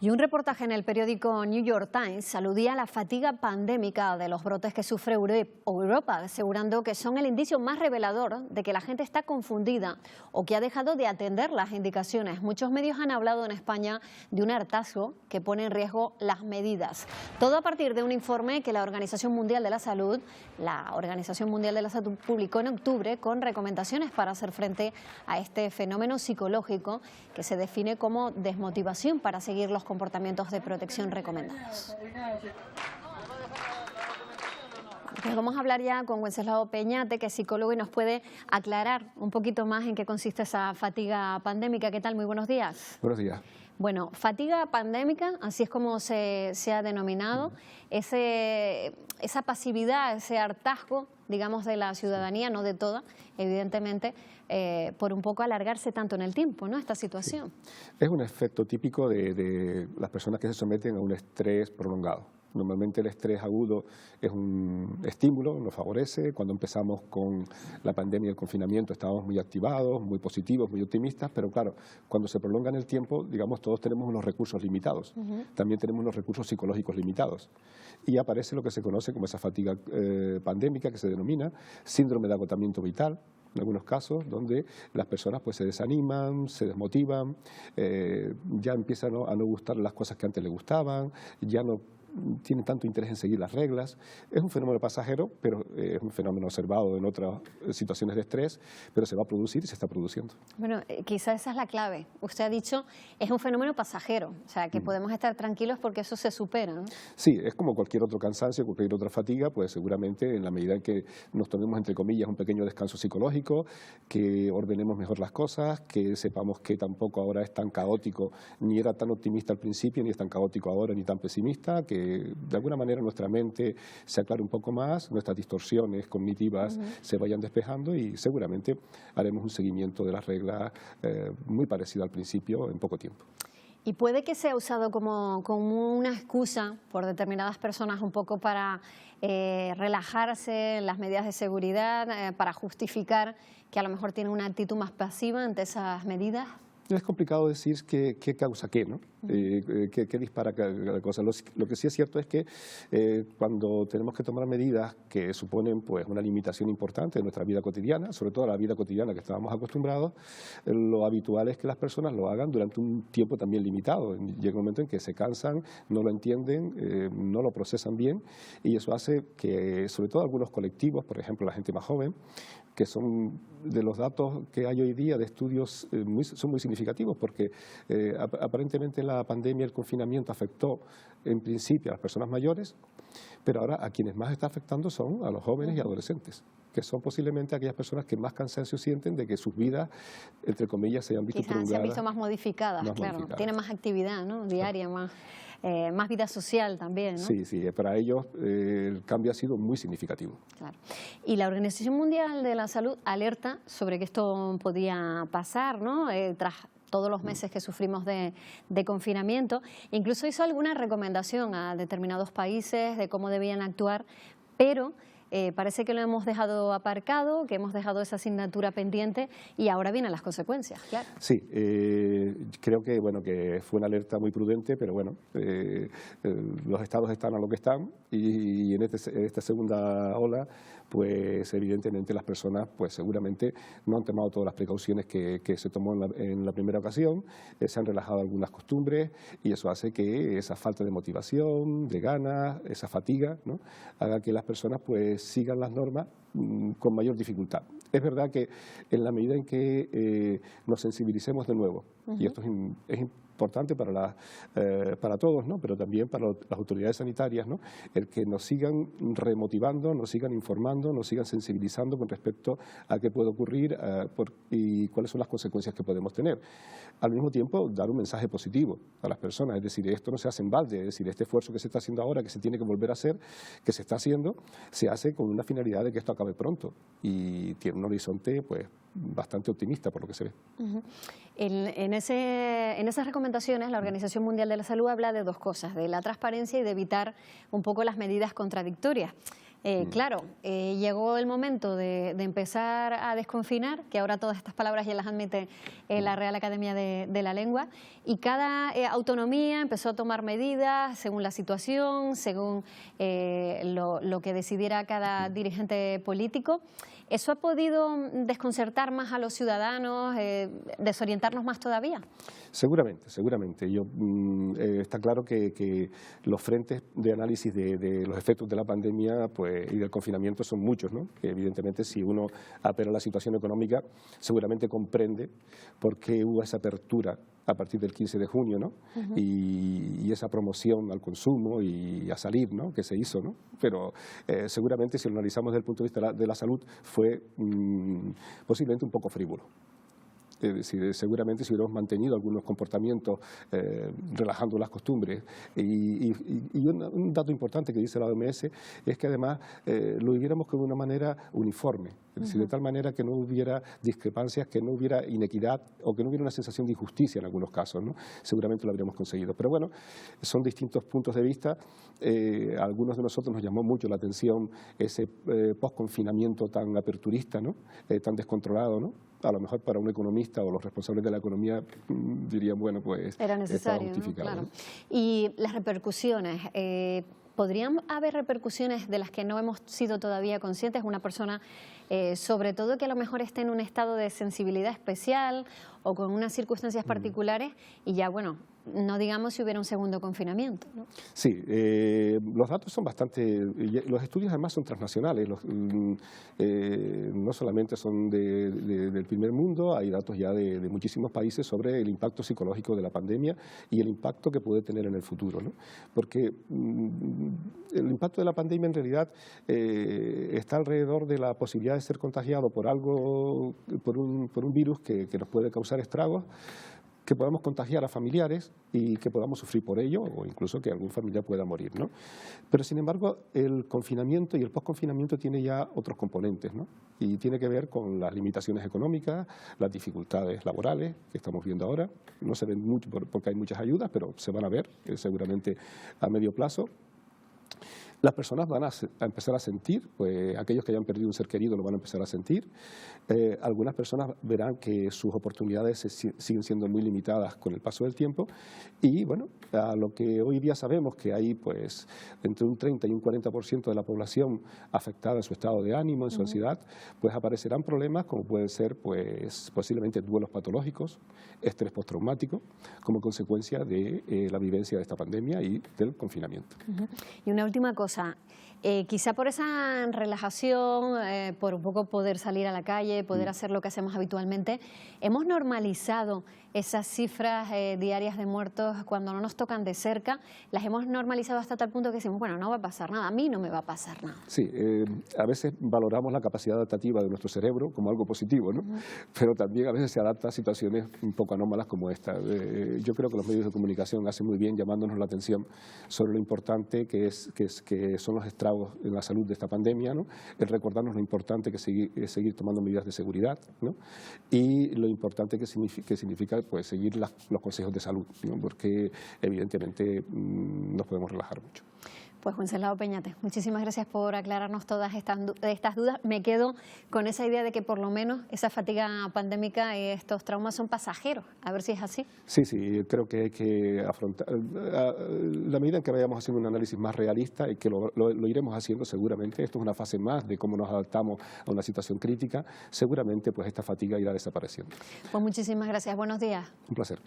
Y un reportaje en el periódico New York Times aludía a la fatiga pandémica de los brotes que sufre Europa, asegurando que son el indicio más revelador de que la gente está confundida o que ha dejado de atender las indicaciones. Muchos medios han hablado en España de un hartazgo que pone en riesgo las medidas. Todo a partir de un informe que la Organización Mundial de la Salud publicó en octubre con recomendaciones para hacer frente a este fenómeno psicológico que se define como desmotivación para seguir los comportamientos de protección recomendados. Vamos a hablar ya con Wenceslao Peñate, que es psicólogo y nos puede aclarar un poquito más en qué consiste esa fatiga pandémica. ¿Qué tal? Muy buenos días. Buenos días. Bueno, fatiga pandémica, así es como se ha denominado, esa pasividad, ese hartazgo, digamos, de la ciudadanía, no de toda, evidentemente, por un poco alargarse tanto en el tiempo, ¿no?, esta situación. Sí. Es un efecto típico de las personas que se someten a un estrés prolongado. Normalmente el estrés agudo es un estímulo, nos favorece. Cuando empezamos con la pandemia y el confinamiento estábamos muy activados, muy positivos, muy optimistas, pero claro, cuando se prolonga en el tiempo, digamos, todos tenemos unos recursos limitados. También tenemos unos recursos psicológicos limitados. Y aparece lo que se conoce como esa fatiga pandémica, que se denomina síndrome de agotamiento vital, en algunos casos, donde las personas pues se desaniman, se desmotivan, ya empiezan a no gustar las cosas que antes les gustaban, ya no tienen tanto interés en seguir las reglas. Es un fenómeno pasajero, pero es un fenómeno observado en otras situaciones de estrés, pero se va a producir y se está produciendo. Bueno, quizá esa es la clave. Usted ha dicho, es un fenómeno pasajero, o sea, que podemos estar tranquilos porque eso se supera, ¿no? Sí, es como cualquier otro cansancio, cualquier otra fatiga, pues seguramente en la medida en que nos tomemos, entre comillas, un pequeño descanso psicológico, que ordenemos mejor las cosas, que sepamos que tampoco ahora es tan caótico, ni era tan optimista al principio, ni es tan caótico ahora, ni tan pesimista, que de alguna manera nuestra mente se aclare un poco más, nuestras distorsiones cognitivas se vayan despejando y seguramente haremos un seguimiento de las reglas muy parecido al principio en poco tiempo. Y puede que sea usado como una excusa por determinadas personas un poco para relajarse en las medidas de seguridad, para justificar que a lo mejor tienen una actitud más pasiva ante esas medidas. Es complicado decir qué causa qué, ¿no? Qué dispara cada cosa. Lo que sí es cierto es que cuando tenemos que tomar medidas que suponen pues una limitación importante de nuestra vida cotidiana, sobre todo la vida cotidiana que estábamos acostumbrados, lo habitual es que las personas lo hagan durante un tiempo también limitado. Llega un momento en que se cansan, no lo entienden, no lo procesan bien, y eso hace que, sobre todo algunos colectivos, por ejemplo la gente más joven, que son de los datos que hay hoy día de estudios son muy significativos, porque aparentemente la pandemia, el confinamiento afectó en principio a las personas mayores, pero ahora a quienes más está afectando son a los jóvenes y adolescentes, que son posiblemente aquellas personas que más cansancio sienten de que sus vidas, entre comillas, se hayan visto prolongadas. Se han visto más modificadas, claro, tienen más actividad, ¿no?, diaria, más vida social también, ¿no? Sí, sí, para ellos el cambio ha sido muy significativo. Claro. Y la Organización Mundial de la Salud alerta sobre que esto podía pasar, ¿no?, tras todos los meses que sufrimos de confinamiento. Incluso hizo alguna recomendación a determinados países de cómo debían actuar, pero parece que lo hemos dejado aparcado, que hemos dejado esa asignatura pendiente y ahora vienen las consecuencias, claro. Sí, creo que, bueno, que fue una alerta muy prudente, pero bueno, los estados están a lo que están y en esta segunda ola, pues evidentemente las personas pues seguramente no han tomado todas las precauciones que se tomó en la primera ocasión, se han relajado algunas costumbres y eso hace que esa falta de motivación, de ganas, esa fatiga, ¿no?, haga que las personas pues sigan las normas con mayor dificultad. Es verdad que en la medida en que nos sensibilicemos de nuevo, y esto es importante para todos, ¿no?, pero también para las autoridades sanitarias, ¿no?, el que nos sigan remotivando, nos sigan informando, nos sigan sensibilizando con respecto a qué puede ocurrir y cuáles son las consecuencias que podemos tener. Al mismo tiempo, dar un mensaje positivo a las personas, es decir, esto no se hace en balde, es decir, este esfuerzo que se está haciendo ahora, que se tiene que volver a hacer, que se está haciendo, se hace con una finalidad de que esto acabe pronto y tiene un horizonte pues bastante optimista por lo que se ve. En esas recomendaciones, la Organización Mundial de la Salud habla de dos cosas, de la transparencia y de evitar un poco las medidas contradictorias. Claro, llegó el momento de empezar a desconfinar, que ahora todas estas palabras ya las admite la Real Academia de la Lengua, y cada autonomía empezó a tomar medidas según la situación, según lo que decidiera cada dirigente político. ¿Eso ha podido desconcertar más a los ciudadanos, desorientarnos más todavía? Seguramente, seguramente. Está claro que los frentes de análisis de los efectos de la pandemia y del confinamiento son muchos, ¿no? Que evidentemente, si uno apela a la situación económica, seguramente comprende por qué hubo esa apertura a partir del 15 de junio, ¿no? Y esa promoción al consumo y a salir, ¿no? Que se hizo, ¿no? Pero seguramente, si lo analizamos desde el punto de vista de la salud, fue posiblemente un poco frívolo. Es decir, seguramente si hubiéramos mantenido algunos comportamientos relajando las costumbres y un dato importante que dice la OMS es que además lo viviéramos de una manera uniforme, es decir, de tal manera que no hubiera discrepancias, que no hubiera inequidad o que no hubiera una sensación de injusticia en algunos casos, ¿no? Seguramente lo habríamos conseguido. Pero bueno, son distintos puntos de vista. A algunos de nosotros nos llamó mucho la atención ese post-confinamiento tan aperturista, ¿no? Tan descontrolado, ¿no? A lo mejor para un economista o los responsables de la economía dirían, bueno, pues era necesario, estaba justificado, ¿no? Claro. ¿no? Y las repercusiones, ¿podrían haber repercusiones de las que no hemos sido todavía conscientes? Una persona, sobre todo que a lo mejor esté en un estado de sensibilidad especial o con unas circunstancias particulares y ya, bueno, no digamos si hubiera un segundo confinamiento, ¿no? Sí, los datos son bastante, los estudios además son transnacionales, no solamente son del primer mundo, hay datos ya de muchísimos países sobre el impacto psicológico de la pandemia y el impacto que puede tener en el futuro, ¿no? Porque el impacto de la pandemia en realidad está alrededor de la posibilidad de ser contagiado por algo, por un virus que nos puede causar estragos, que podamos contagiar a familiares y que podamos sufrir por ello o incluso que algún familiar pueda morir, ¿no? Pero sin embargo el confinamiento y el posconfinamiento tiene ya otros componentes, ¿no? Y tiene que ver con las limitaciones económicas, las dificultades laborales que estamos viendo ahora. No se ven mucho porque hay muchas ayudas, pero se van a ver seguramente a medio plazo. Las personas van a empezar a sentir, pues aquellos que hayan perdido un ser querido lo van a empezar a sentir. Algunas personas verán que sus oportunidades siguen siendo muy limitadas con el paso del tiempo y bueno, a lo que hoy día sabemos que hay pues entre un 30 y un 40% de la población afectada en su estado de ánimo, en su ansiedad, pues aparecerán problemas como pueden ser pues posiblemente duelos patológicos, estrés postraumático, como consecuencia de la vivencia de esta pandemia y del confinamiento. Y una última cosa. Quizá por esa relajación, por un poco poder salir a la calle, poder hacer lo que hacemos habitualmente, hemos normalizado esas cifras diarias de muertos cuando no nos tocan de cerca, las hemos normalizado hasta tal punto que decimos, bueno, no va a pasar nada, a mí no me va a pasar nada. Sí, a veces valoramos la capacidad adaptativa de nuestro cerebro como algo positivo, ¿no? Pero también a veces se adapta a situaciones un poco anómalas como esta. Yo creo que los medios de comunicación hacen muy bien llamándonos la atención sobre lo importante que son los estragos en la salud de esta pandemia, ¿no? El recordarnos lo importante que es seguir tomando medidas de seguridad, ¿no? Y lo importante que significa pues seguir los consejos de salud, ¿no? Porque evidentemente nos podemos relajar mucho. Pues Wenceslao Peñate, muchísimas gracias por aclararnos todas estas dudas. Me quedo con esa idea de que por lo menos esa fatiga pandémica y estos traumas son pasajeros, a ver si es así. Sí, creo que hay que afrontar, la medida en que vayamos haciendo un análisis más realista y que lo iremos haciendo seguramente, esto es una fase más de cómo nos adaptamos a una situación crítica, seguramente pues esta fatiga irá desapareciendo. Pues muchísimas gracias, buenos días. Un placer.